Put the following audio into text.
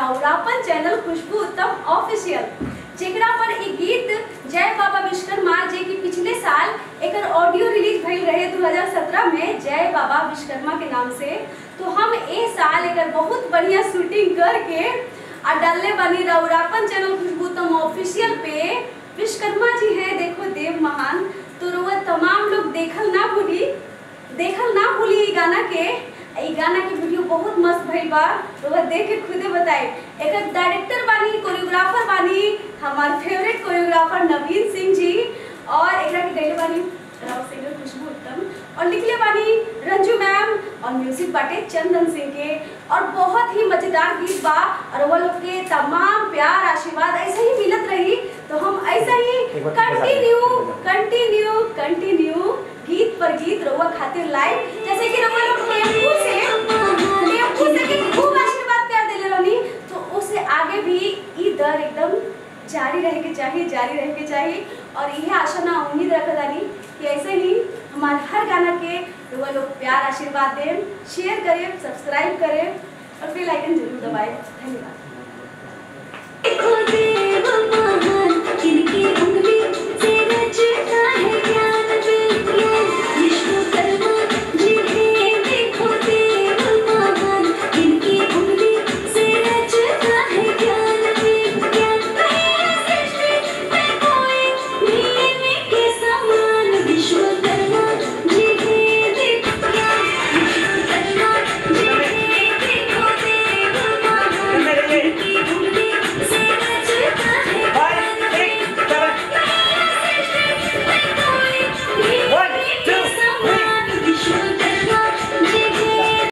राउरापन channel खुशबू उत्तम official, जेकरा पर ई गीत जय बाबा विश्वकर्मा जी की पिछले साल एक ऑडियो रिलीज भइल रहे 2017 में जय बाबा विश्वकर्मा के नाम से। तो हम ए साल एक बहुत बढ़िया शूटिंग करके और डालने वाली राउरापन चैनल खुशबू उत्तम ऑफिशियल पे विश्वकर्मा जी हैं देखो देव महान। तो रोवा तमाम लोग देखल ना भूली ई गाना के वीडियो बहुत मस्त भइल बा। रोवा देख के खुदे बताए। एक डायरेक्टर बानी, कोरियोग्राफर बानी हमार फेवरेट कोरियोग्राफर नवीन सिंह जी, और एक के गैले बानी राव सिंगर खुशबू उत्तम, और लिखले बानी रंजू मैम, और म्यूजिक बाटे चंदन सिंह के। और बहुत ही मजेदार गीत बा और वो लोग के तमाम प्यार आशीर्वाद ऐसे ही मिलत रही। तो हम ऐसा ही कंटिन्यू गीत पर गीत रउआ खातिर लाइव, जैसे कि रउआ लोग टेम्पू से के खूब आशीर्वाद प्यार देले रहनी, तो उससे आगे भी ई दर एकदम जारी रहे के चाहिए। और यह आशा ना उम्मीद रखदानी कि ऐसे ही हमारे हर गाना के रउआ लोग प्यार आशीर्वाद दें, शेयर करें, सब्सक्राइब करें और बेल आइकन जरूर दबाएं। धन्यवाद।